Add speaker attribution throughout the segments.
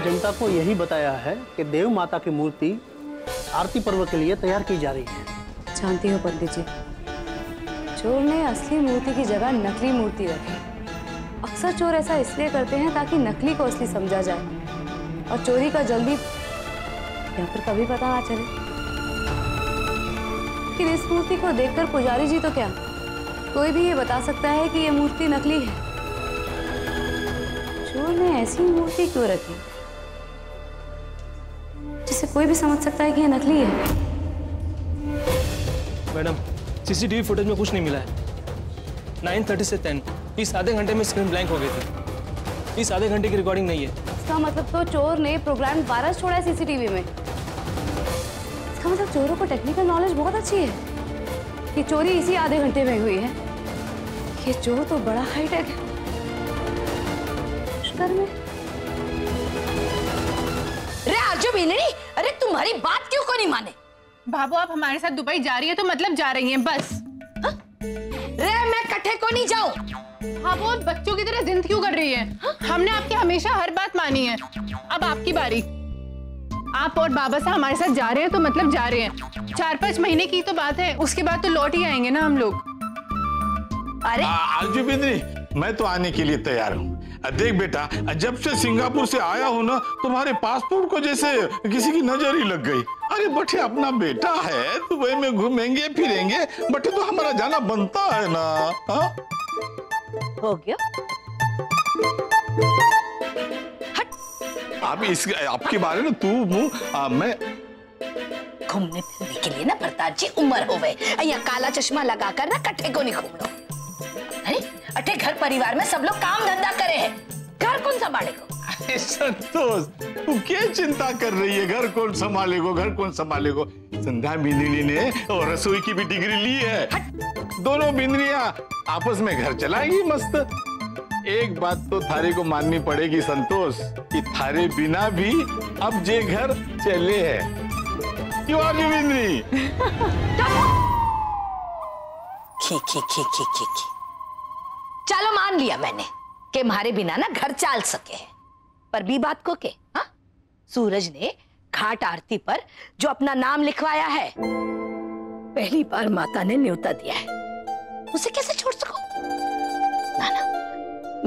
Speaker 1: जनता को यही बताया है कि देव माता की मूर्ति आरती पर्व के लिए तैयार की जा रही है।
Speaker 2: जानती हो पंडित जी, चोर ने असली मूर्ति की जगह नकली मूर्ति रखी। अक्सर चोर ऐसा इसलिए करते हैं ताकि नकली को असली समझा जाए और चोरी का जल्दी या फिर कभी पता ना चले। लेकिन इस मूर्ति को देखकर पुजारी जी तो क्या, कोई भी ये बता सकता है कि ये मूर्ति नकली है। चोर ने ऐसी मूर्ति क्यों रखी जिसे कोई भी समझ सकता है कि ये नकली है?
Speaker 3: मैडम, सीसीटीवी फुटेज में कुछ नहीं मिला है। 9:30 से 10 इस आधे घंटे में स्क्रीन ब्लैंक हो गई थी। इस आधे घंटे की रिकॉर्डिंग नहीं है।
Speaker 2: इसका मतलब तो चोर ने प्रोग्राम वायरस छोड़ा है सीसीटीवी में। इसका मतलब चोरों को टेक्निकल नॉलेज बहुत अच्छी है कि चोरी इसी आधे घंटे में हुई है। ये चोर तो बड़ा हाईटेक है। में
Speaker 4: रे आजू बिनरी, अरे तुम्हारी बात क्यों को नहीं माने?
Speaker 5: भाभो, आप हमारे साथ दुबई जा रही है तो मतलब जा रही हैं बस।
Speaker 4: रे मैं कट्ठे को नहीं जाऊं।
Speaker 5: भाभो, बच्चों की तरह जिद क्यों कर रही है? हमने आपकी हमेशा हर बात मानी है। अब आपकी बारी। आप और बाबा साहब हमारे साथ जा रहे हैं तो मतलब जा रहे हैं। 4-5 महीने की तो बात है, उसके बाद तो लौट ही आएंगे ना हम लोग।
Speaker 4: अरे
Speaker 6: आजू बिंदरी, मैं तो आने के लिए तैयार हूँ। देख बेटा, जब से सिंगापुर से आया हूँ ना, तुम्हारे पासपोर्ट को जैसे किसी की नजर ही लग गई। अरे बटे, अपना बेटा है, दुबई में घूमेंगे फिरेंगे, बटे तो हमारा जाना बनता है ना। हा?
Speaker 4: हो गया।
Speaker 6: हट। आप इस आपके बारे में तू मैं
Speaker 4: घूमने फिरने के लिए ना प्रताप जी उम्र हो गए। यहाँ काला चश्मा लगाकर ना कट्ठे को नहीं घूम लो। अटे घर परिवार में सब लोग काम धंधा करे हैं, घर कौन संभालेगा?
Speaker 6: अरे संतोष, तू क्या चिंता कर रही है? घर कौन संभालेगा, घर कौन संभालेगा? संध्या बिंदरी ने और रसोई की भी डिग्री ली है। दोनों बिंदरियां आपस में घर चलाएंगी मस्त। एक बात तो थारे को माननी पड़ेगी संतोष, कि थारे बिना भी अब जे घर चले है। क्यों आजी बिंदरी?
Speaker 4: खी चलो मान लिया मैंने कि हमारे बिना ना घर चाल सके हैं, पर भी बात को के हाँ? सूरज ने घाट आरती पर जो अपना नाम लिखवाया है, पहली बार माता ने न्योता दिया है, उसे कैसे छोड़ सको? ना ना,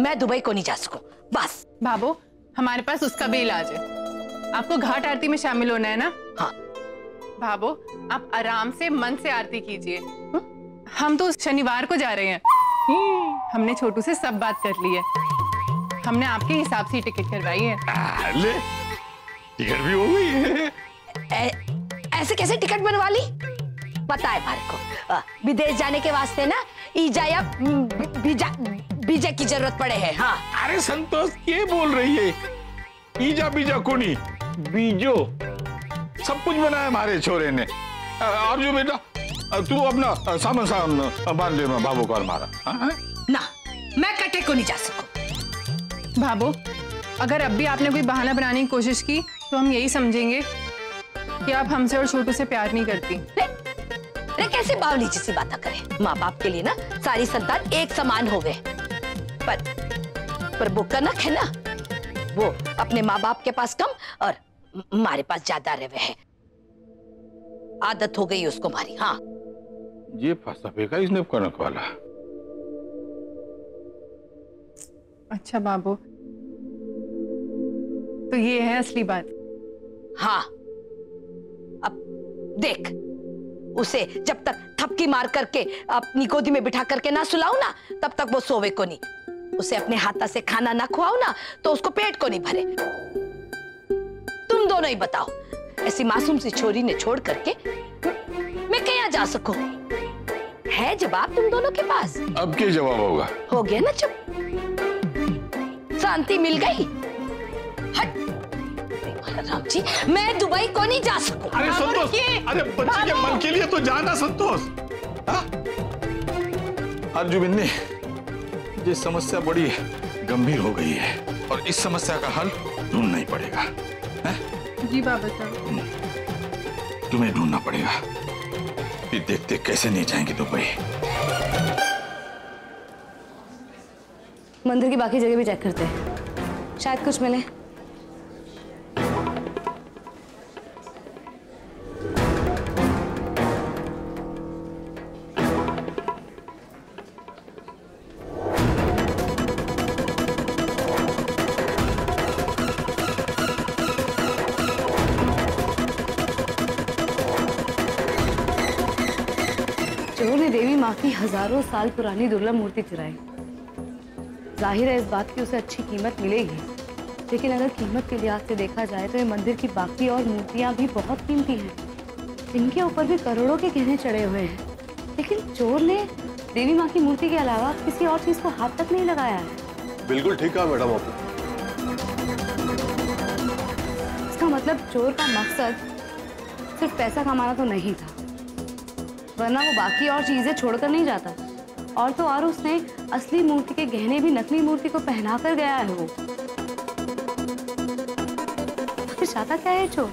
Speaker 4: मैं दुबई को नहीं जा सकूं बस।
Speaker 5: बाबू, हमारे पास उसका भी इलाज है। आपको घाट आरती में शामिल होना है ना?
Speaker 4: हाँ।
Speaker 5: बाबू, आप आराम से मन से आरती कीजिए। हम तो शनिवार को जा रहे हैं। हमने छोटू से सब बात कर ली है। हमने आपके हिसाब से टिकट करवाई है।
Speaker 6: ले, टिकट भी हो गई है।
Speaker 4: ऐसे कैसे टिकट बनवा ली? पता है मारे को, विदेश जाने के वास्ते ना ईजा या बीजा की जरूरत पड़े है। हाँ।
Speaker 6: अरे संतोष, क्या बोल रही है? ईजा बीजा को नहीं, बीजो सब कुछ बनाया हमारे छोरे ने। और जो बेटा, तू अपना सामान बांध ले, बाबू को मारा।
Speaker 4: ना, मैं कटे को नहीं जा सकूं।
Speaker 5: बाबू, अगर अब भी आपने कोई बहाना बनाने की कोशिश की तो हम यही समझेंगे कि आप हमसे और छोटू से प्यार नहीं करती।
Speaker 4: अरे कैसे बावली जैसी बातें करें? माँ बाप के लिए ना सारी संतान एक समान हो गए, पर वो कनक है ना, वो अपने माँ बाप के पास कम और हमारे पास ज्यादा रहे हैं। आदत हो गई उसको हमारी। हाँ,
Speaker 6: ये फंसा फेंका इसने कनक वाला।
Speaker 5: अच्छा बाबू, तो ये है असली बात।
Speaker 4: हाँ, अब देख, उसे जब तक थपकी मार करके अपनी गोदी में बिठा करके ना सुलाओ ना, तब तक वो सोवे को नहीं। उसे अपने हाथा से खाना ना खुआओ ना, तो उसको पेट को नहीं भरे। तुम दोनों ही बताओ, ऐसी मासूम सी छोरी ने छोड़ करके मैं कहाँ जा सकूं? है जवाब तुम दोनों के पास?
Speaker 6: अब क्या जवाब होगा?
Speaker 4: हो गया ना चुप, शांति मिल गई। हट राम जी, मैं दुबई को नहीं जा सकूं।
Speaker 6: अरे संतोष, अरे बच्चे के मन के लिए तो जाना संतोष। अर्जुबिन्नी, ये समस्या बड़ी गंभीर हो गई है और इस समस्या का हल ढूंढना ही पड़ेगा।
Speaker 5: जी बाबा साहब,
Speaker 6: तुम्हें ढूंढना पड़ेगा। फिर देखते कैसे नहीं जाएंगे दुबई।
Speaker 2: मंदिर की बाकी जगह भी चेक करते हैं, शायद कुछ मिले। की हजारों साल पुरानी दुर्लभ मूर्ति चुराई। जाहिर है इस बात की उसे अच्छी कीमत मिलेगी, लेकिन अगर कीमत के लिहाज से देखा जाए तो ये मंदिर की बाकी और मूर्तियां भी बहुत कीमती हैं। इनके ऊपर भी करोड़ों के गहने चढ़े हुए हैं, लेकिन चोर ने देवी माँ की मूर्ति के अलावा किसी और चीज को हाथ तक नहीं लगाया है।
Speaker 7: बिल्कुल ठीक है मैडम आपने।
Speaker 2: इसका मतलब चोर का मकसद सिर्फ पैसा कमाना तो नहीं था, वरना वो बाकी और चीजें छोड़कर नहीं जाता। और तो और उसने असली मूर्ति के गहने भी नकली मूर्ति को पहना कर गया है। वो फिर चाहता क्या है चोर?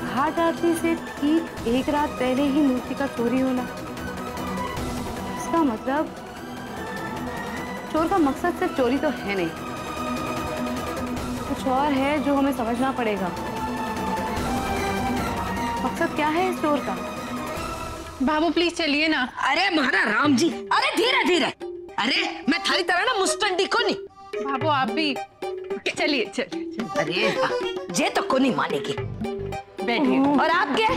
Speaker 2: घाट आरती से ठीक एक रात पहले ही मूर्ति का चोरी होना। इसका मतलब चोर का मकसद सिर्फ चोरी तो है नहीं, कुछ और है जो हमें समझना पड़ेगा। मकसद क्या है इस चोर का?
Speaker 5: बाबू प्लीज चलिए ना।
Speaker 4: अरे महाराज राम जी, अरे धीरे धीरे। अरे मैं थारी तरह ना मुस्टंडी को नहीं।
Speaker 5: बाबू आप भी चलिए चलिए।
Speaker 4: अरे ये तो को नहीं मानेगी।
Speaker 5: बैठिए।
Speaker 4: और आप क्या?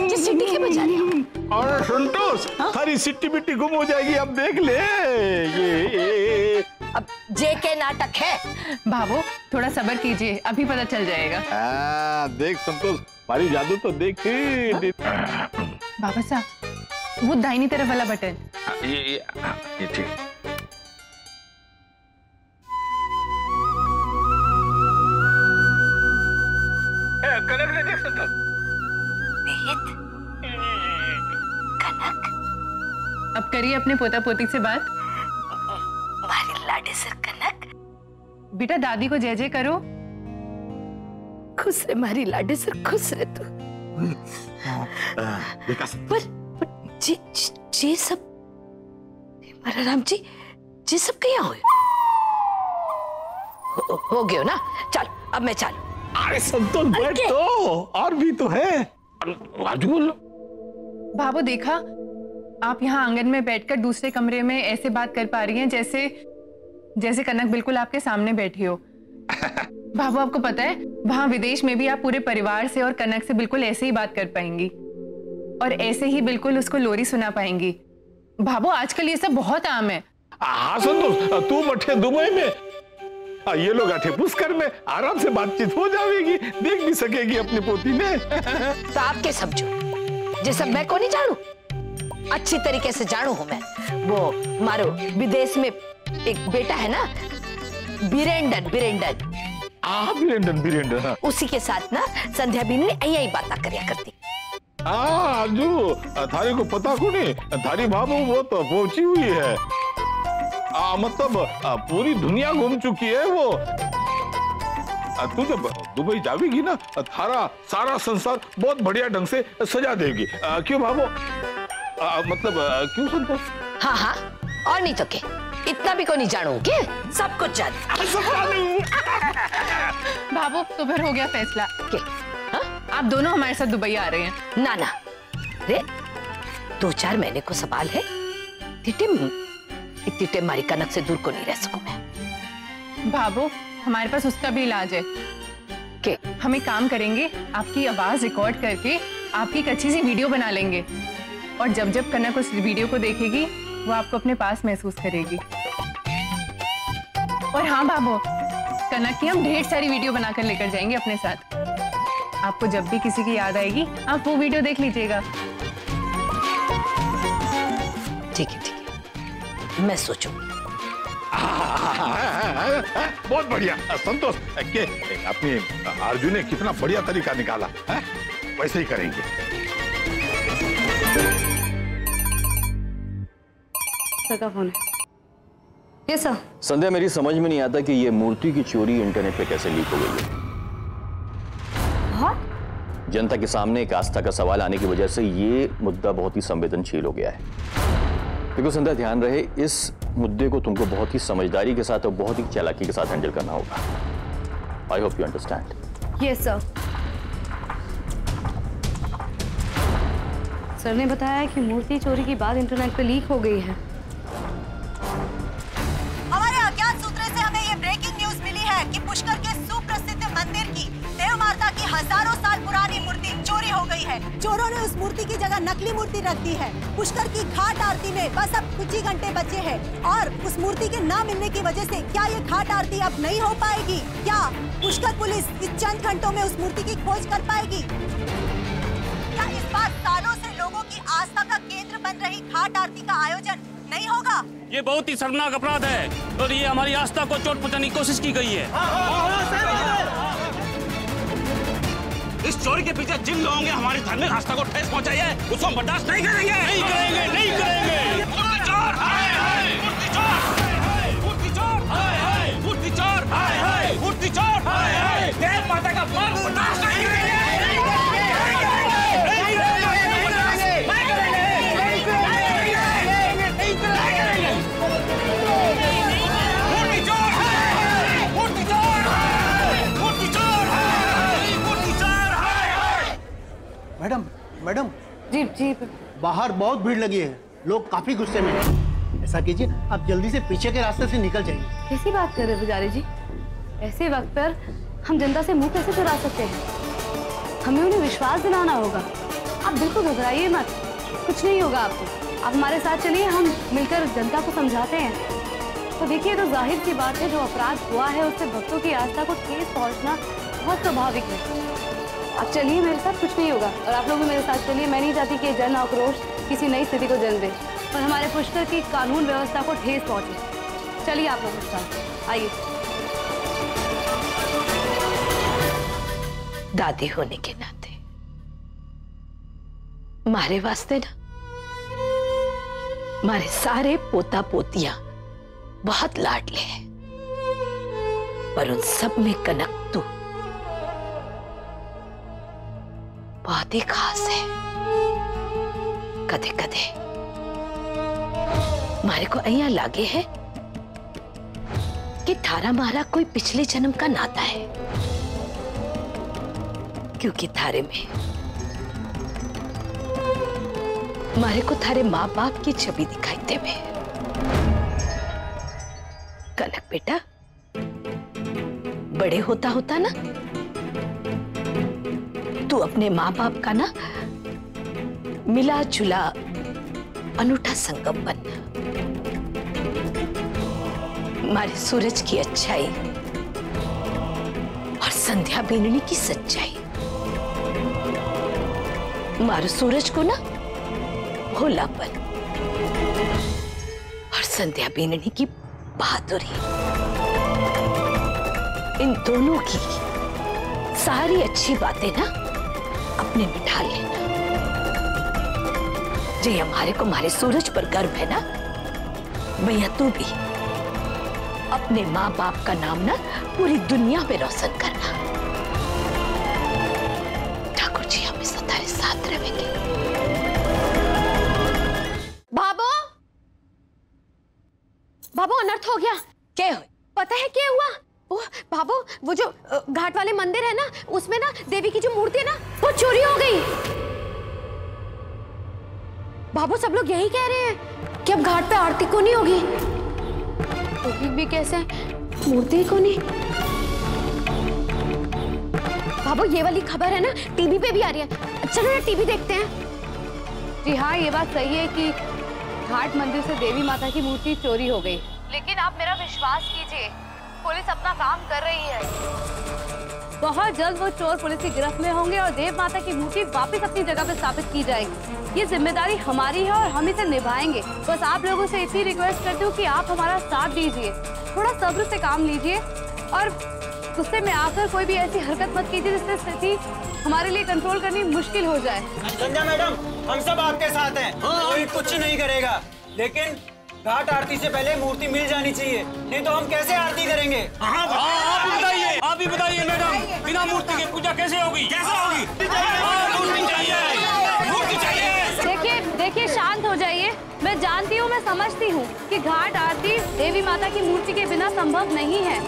Speaker 4: जिस सिटी के बजा रहे हो।
Speaker 6: और संतोष, सारी सिट्टी बिट्टी गुम हो जाएगी, अब देख ले। ये
Speaker 4: अब जे के नाटक है।
Speaker 5: बाबू थोड़ा सब्र कीजिए, अभी पता चल जाएगा।
Speaker 6: देख संतोष, हमारी जादू तो देख।
Speaker 5: बाबा साहब वो दाहिनी तरफ वाला बटन।
Speaker 6: ये ठीक। कनक ने देख संतोष।
Speaker 4: कनक,
Speaker 5: अब करिए अपने पोता पोती से बात।
Speaker 4: मारी लाडे सर कनक।
Speaker 5: बेटा दादी को जय जय करो।
Speaker 4: खुश रहे मारी लाडे सर, खुश रहे तू। पर जी सब मारा राम जी सब क्या हो गयो ना? चल अब मैं चल।
Speaker 6: अरे संतोष बैठ तो, और भी तो है। राजू बोलो।
Speaker 5: बाबू देखा, आप यहाँ आंगन में बैठकर दूसरे कमरे में ऐसे बात कर पा रही हैं जैसे कनक बिल्कुल आपके सामने बैठी हो। बाबू आपको पता है वहां विदेश में भी आप पूरे परिवार से और कनक से बिल्कुल ऐसे ही बात कर पाएंगी और ऐसे ही बिल्कुल उसको लोरी सुना पाएंगी। बाबू आजकल ये सब बहुत आम है।
Speaker 6: हाँ संतोष, तू मठे दुबई में, ये लोग अठे पुष्कर में, आराम से बातचीत हो जाएगी, देख भी सकेगी अपनी पोती ने।
Speaker 4: तो आप क्या समझो, ये सब मैं को नहीं जानू? अच्छी तरीके से जानू हूं मैं। वो मारो विदेश में एक बेटा है ना, बिरेंडन।
Speaker 6: बिरेंडन हाँ।
Speaker 4: उसी के साथ ना संध्या बीनी यही बातें करिया करती।
Speaker 6: जो थारी को पता को नहीं, थारी बाबू वो तो पहुंची हुई है। मतलब पूरी दुनिया घूम चुकी है वो। तू जब दुबई जावेगी ना, थारा सारा संसार बहुत बढ़िया ढंग से सजा देगी। क्यों बाबू? मतलब क्यों संतोष?
Speaker 4: हाँ और नहीं तो क्या, इतना भी को नहीं जानू के सब कुछ जान।
Speaker 5: बाबू तो फिर हो गया फैसला
Speaker 4: के?
Speaker 5: आप दोनों हमारे साथ दुबई आ रहे हैं।
Speaker 4: ना रे 2-4 महीने को सवाल है। इतनी टेम मारी कनक से दूर को नहीं रह सकूं मैं।
Speaker 5: बाबू हमारे पास उसका भी इलाज है।
Speaker 4: के?
Speaker 5: हम एक काम करेंगे, आपकी आवाज रिकॉर्ड करके आपकी एक अच्छी सी वीडियो बना लेंगे और जब कनक उस वीडियो को देखेगी वो आपको अपने पास महसूस करेगी। और हाँ बाबू, कनक की हम ढेर सारी वीडियो बनाकर लेकर जाएंगे अपने साथ। आपको जब भी किसी की याद आएगी आप वो वीडियो देख लीजिएगा।
Speaker 4: ठीक है मैं सोचूंगी।
Speaker 6: बहुत बढ़िया संतोष, अपनी अर्जुन ने कितना बढ़िया तरीका निकाला है? वैसे ही करेंगे।
Speaker 2: सर का फोन है। Yes sir.
Speaker 8: संध्या, मेरी समझ में नहीं आता कि ये मूर्ति की चोरी इंटरनेट पे कैसे लीक हो गई है। जनता के सामने एक आस्था का सवाल आने की वजह से ये मुद्दा बहुत ही संवेदनशील हो गया है। देखो संध्या, ध्यान रहे, इस मुद्दे को तुमको बहुत ही समझदारी के साथ और बहुत ही चालाकी के साथ हैंडल करना होगा। I hope you understand.
Speaker 2: Yes sir. Sir ने बताया कि मूर्ति चोरी की बात इंटरनेट पे लीक हो गई है।
Speaker 9: हमारे अज्ञात सूत्रों से हमें ये ब्रेकिंग न्यूज मिली है कि पुष्कर के सुप्रसिद्ध मंदिर की देव माता की हजारों साल पुरानी मूर्ति चोरी हो गई है। चोरों ने उस मूर्ति की जगह नकली मूर्ति रख दी है। पुष्कर की घाट आरती में बस अब कुछ ही घंटे बचे हैं और उस मूर्ति के न मिलने की वजह से क्या ये घाट आरती अब नहीं हो पाएगी? क्या पुष्कर पुलिस इस चंद घंटों में उस मूर्ति की खोज कर पाएगी? क्या इस बार सालों से लोगों की आस्था का केंद्र बन रही घाट आरती का आयोजन नहीं होगा?
Speaker 7: ये बहुत ही शर्मनाक अपराध है और ये हमारी आस्था को चोट पहुंचाने की कोशिश की गई है। इस चोरी के पीछे जिन लोगों ने हमारी धार्मिक आस्था को ठेस पहुंचाई है उसको हम बर्दाश्त नहीं करेंगे। नहीं करेंगे, नहीं करेंगे। मूर्ति चोर, हाय हाय, मूर्ति चोर, मूर्ति चोर, हाय हाय, मूर्ति चोर, हाय हाय, मूर्ति चोर, हाय हाय। देव माता का अपमान बर्दाश्त नहीं करेंगे।
Speaker 1: मैडम मैडम
Speaker 2: जी जी
Speaker 1: बाहर बहुत भीड़ लगी है, लोग काफी गुस्से में हैं। ऐसा कीजिए आप जल्दी से पीछे के रास्ते से निकल जाइए।
Speaker 2: कैसी बात कर रहे पुजारी जी? ऐसे वक्त पर हम जनता से मुंह कैसे चुरा सकते हैं? हमें उन्हें विश्वास दिलाना होगा। आप बिल्कुल घबराइए मत, कुछ नहीं होगा आपको। आप हमारे साथ चलिए, हम मिलकर जनता को समझाते हैं। तो देखिए, तो जाहिर सी बात है, जो अपराध हुआ है उससे भक्तों की आस्था को ठेस पहुंचना बहुत स्वाभाविक है। आप चलिए मेरे साथ, कुछ नहीं होगा। और आप लोग भी मेरे साथ चलिए। मैं नहीं चाहती कि जन आक्रोश किसी नई स्थिति को जन्म दे और हमारे पुष्कर की कानून व्यवस्था को ठेस पहुंचे। चलिए आप लोग मेरे साथ आइए।
Speaker 4: दादी होने के नाते हमारे वास्ते ना हमारे सारे पोता पोतियां बहुत लाडले हैं, पर उन सब में कनक तू बहुत ही खास है। कदे कदे हमारे को अया लागे है कि थारा मारा कोई पिछले जन्म का नाता है, क्योंकि थारे में हमारे को थारे माँ बाप की छवि दिखाई दे में। कनक बेटा, बड़े होता होता ना तू अपने माँ बाप का ना मिला जुला अनूठा संगम बनना। हमारे सूरज की अच्छाई और संध्या बीननी की सच्चाई, हमारे सूरज को ना भोलापन और संध्या बीननी की बहादुरी, इन दोनों की सारी अच्छी बातें ना अपने में ढाल लेना। जे हमारे को हमारे सूरज पर गर्व है ना, भैया तू भी अपने माँ बाप का नाम ना पूरी दुनिया में रोशन करना। ठाकुर जी हमेशा तेरे साथ रहेंगे।
Speaker 10: बाबू, बाबू अनर्थ हो गया।
Speaker 4: क्या हुआ?
Speaker 10: पता है क्या हुआ? वो बाबू, वो जो घाट वाले मंदिर है ना, उसमें ना देवी की जो मूर्ति है ना, वो चोरी हो गई। बाबू, सब लोग यही कह रहे हैं कि अब घाट पे आरती को नहीं होगी। होगी भी कैसे? मूर्ति को नहीं। बाबू, ये वाली खबर है ना टीवी पे भी आ रही है। चलो ना टीवी देखते हैं।
Speaker 2: जी हाँ, ये बात सही है कि घाट मंदिर से देवी माता की मूर्ति चोरी हो गई, लेकिन आप मेरा विश्वास कीजिए, पुलिस अपना काम कर रही है। बहुत जल्द वो चोर पुलिस की गिरफ्त में होंगे और देव माता की मूर्ति वापस अपनी जगह पर स्थापित की जाएगी। ये जिम्मेदारी हमारी है और हम इसे निभाएंगे। बस आप लोगों से इतनी रिक्वेस्ट करती हूँ कि आप हमारा साथ दीजिए, थोड़ा सब्र से काम लीजिए और गुस्से में आकर कोई भी ऐसी हरकत मत कीजिए जिससे स्थिति हमारे लिए कंट्रोल करनी मुश्किल हो जाए।
Speaker 11: संध्या मैडम, हम सब आपके साथ हैं, कोई कुछ नहीं करेगा, लेकिन घाट आरती से पहले मूर्ति मिल जानी चाहिए, नहीं तो हम कैसे आरती करेंगे?
Speaker 7: आप ही बताइए मैडम, बिना मूर्ति के पूजा कैसे होगी? कैसे होगी? मूर्ति चाहिए, मूर्ति चाहिए।
Speaker 2: देखिए शांत हो जाइए। मैं जानती हूँ, मैं समझती हूँ कि घाट आरती देवी माता की मूर्ति के बिना संभव नहीं है।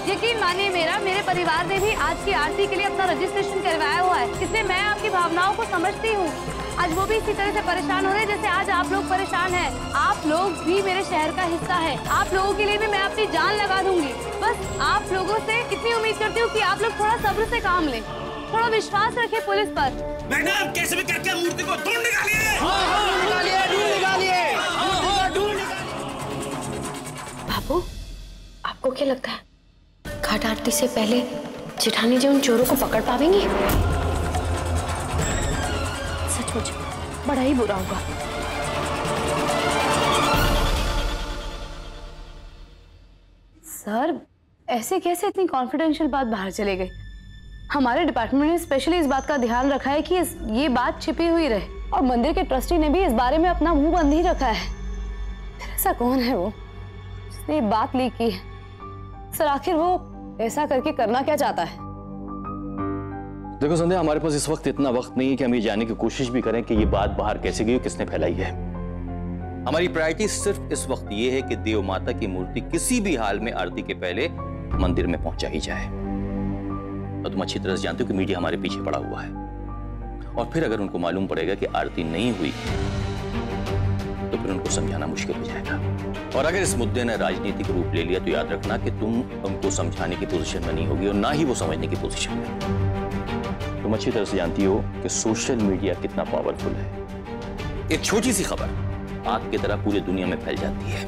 Speaker 2: यकीन मानिए मेरा, मेरे परिवार ने भी आज की आरती के लिए अपना रजिस्ट्रेशन करवाया हुआ है, इसलिए मैं आपकी भावनाओं को समझती हूँ। आज वो भी इसी तरह से परेशान हो रहे हैं जैसे आज आप लोग परेशान हैं। आप लोग भी मेरे शहर का हिस्सा है, आप लोगों के लिए भी मैं अपनी जान लगा दूंगी। बस आप लोगों से इतनी उम्मीद करती हूँ कि आप लोग थोड़ा सब्र से काम लें। थोड़ा विश्वास रखिए पुलिस पर।
Speaker 7: मैडम कैसे भी करके मूर्ति को ढूंढ निकालिए।
Speaker 10: बाबू, आपको क्या लगता है घाट आरती से पहले जेठानी जी उन चोरों को पकड़ पाएंगी? सचमुच बड़ा ही बुरा होगा।
Speaker 2: सर, ऐसे कैसे इतनी कॉन्फिडेंशियल बात बाहर चले गई? हमारे डिपार्टमेंट ने स्पेशली इस बात का ध्यान रखा है कि ये बात छिपी हुई रहे, और मंदिर के ट्रस्टी ने भी इस बारे में अपना मुंह बंद ही रखा है। फिर ऐसा कौन है वो जिसने ये बात लीक की है? सर, आखिर वो ऐसा करके करना क्या चाहता है?
Speaker 8: देखो संध्या, हमारे पास इस वक्त इतना वक्त नहीं है कि हम ये जानने की कोशिश भी करें कि ये बात बाहर कैसे गई और किसने फैलाई है। हमारी प्रायोरिटी सिर्फ इस वक्त ये है कि देव माता की मूर्ति किसी भी हाल में आरती के पहले मंदिर में पहुंचा ही जाए। और तुम अच्छी तरह से जानते हो कि मीडिया हमारे पीछे पड़ा हुआ है, और फिर अगर उनको मालूम पड़ेगा कि आरती नहीं हुई तो फिर उनको समझाना मुश्किल हो जाएगा। और अगर इस मुद्दे ने राजनीतिक रूप ले लिया तो याद रखना कि तुम उनको समझाने की पोजीशन में नहीं होगी और ना ही वो समझने की पोजीशन में। तुम अच्छी तरह से जानती हो कि सोशल मीडिया कितना पावरफुल है। एक छोटी सी खबर आग की तरह पूरी दुनिया में फैल जाती है।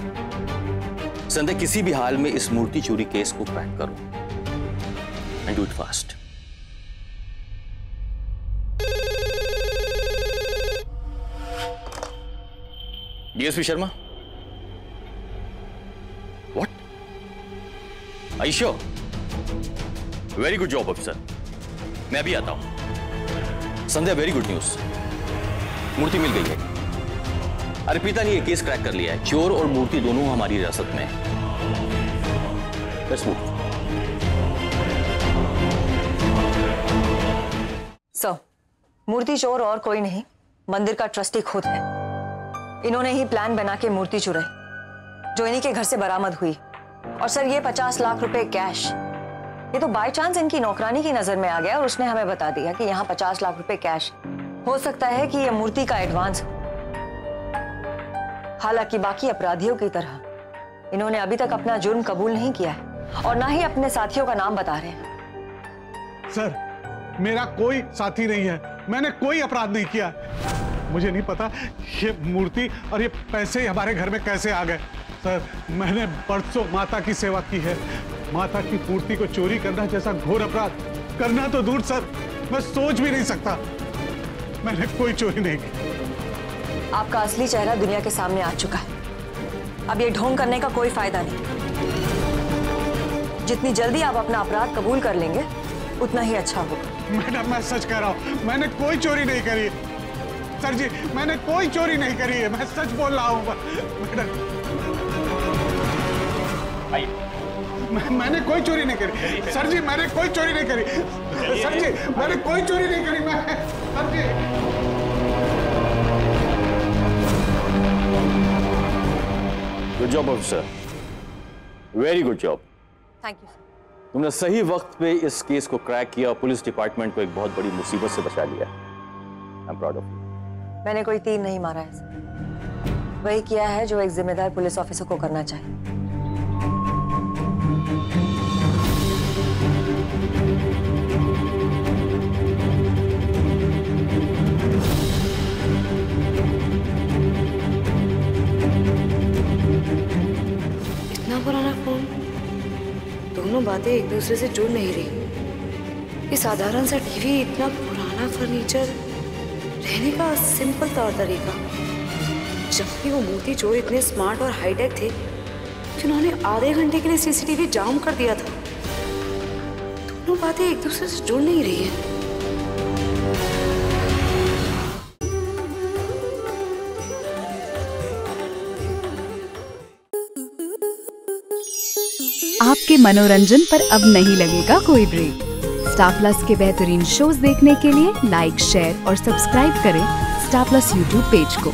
Speaker 8: संध्या, किसी भी हाल में इस मूर्ति चोरी केस को क्रैक करो and do it fast. DSP Sharma, what? Are you sure? Very good job officer, मैं अभी आता हूं। संध्या, वेरी गुड न्यूज, मूर्ति मिल गई है। अर्पिता ने यह केस क्रैक कर लिया है। चोर और मूर्ति दोनों हमारी हिरासत में हैं। Let's move.
Speaker 12: सर, मूर्ति चोर और कोई नहीं, मंदिर का ट्रस्टी खुद है। इन्होंने ही प्लान बना के मूर्ति चुराई जो इन्हीं के घर से बरामद हुई। और सर, ये 50 लाख रुपए कैश, ये तो बाय चांस इनकी नौकरानी की नजर में आ गया और उसने हमें बता दिया कि यहाँ 50 लाख रुपए कैश। हो सकता है कि यह मूर्ति का एडवांस। हालांकि बाकी अपराधियों की तरह इन्होंने अभी तक अपना जुर्म कबूल नहीं किया है और ना ही अपने साथियों का नाम बता रहे हैं।
Speaker 13: सर, मेरा कोई साथी नहीं है, मैंने कोई अपराध नहीं किया। मुझे नहीं पता ये मूर्ति और ये पैसे हमारे घर में कैसे आ गए। सर, मैंने बरसों माता की सेवा की है। माता की मूर्ति को चोरी करना जैसा घोर अपराध करना तो दूर सर, मैं सोच भी नहीं सकता। मैंने कोई चोरी नहीं की।
Speaker 12: आपका असली चेहरा दुनिया के सामने आ चुका है। अब ये ढोंग करने का कोई फायदा नहीं। जितनी जल्दी आप अपना अपराध कबूल कर लेंगे उतना ही अच्छा होगा।
Speaker 13: मैडम, मैं सच कह रहा हूँ, मैंने कोई चोरी नहीं करी। सर जी, मैंने कोई चोरी नहीं करी है, मैं सच बोल रहा हूँ। मैडम, मैंने कोई चोरी नहीं करी। सर जी, मैंने कोई चोरी नहीं करी। सर जी, मैंने कोई चोरी नहीं करी। मैं sir ji,
Speaker 8: good job officer, very good job.
Speaker 12: Thank you.
Speaker 8: तुमने सही वक्त पे इस केस को क्रैक किया और पुलिस डिपार्टमेंट को एक बहुत बड़ी मुसीबत से बचा लिया। I am proud of you.
Speaker 12: मैंने कोई तीर नहीं मारा है सर, वही किया है जो एक जिम्मेदार पुलिस ऑफिसर को करना चाहिए।
Speaker 2: इतना पुराना फोन, दोनों बातें एक दूसरे से जुड़ नहीं रही। ये साधारण सा टीवी, इतना पुराना फर्नीचर, रहने का सिंपल तौर तरीका। जबकि वो मूर्ति चोर इतने स्मार्ट और हाईटेक थे कि उन्होंने आधे घंटे के लिए सीसीटीवी जाम कर दिया था। दोनों बातें एक दूसरे से जुड़ नहीं रही हैं।
Speaker 14: आपके मनोरंजन पर अब नहीं लगेगा कोई ब्रेक। स्टार प्लस के बेहतरीन शोज देखने के लिए लाइक, शेयर और सब्सक्राइब करें स्टार प्लस यूट्यूब पेज को।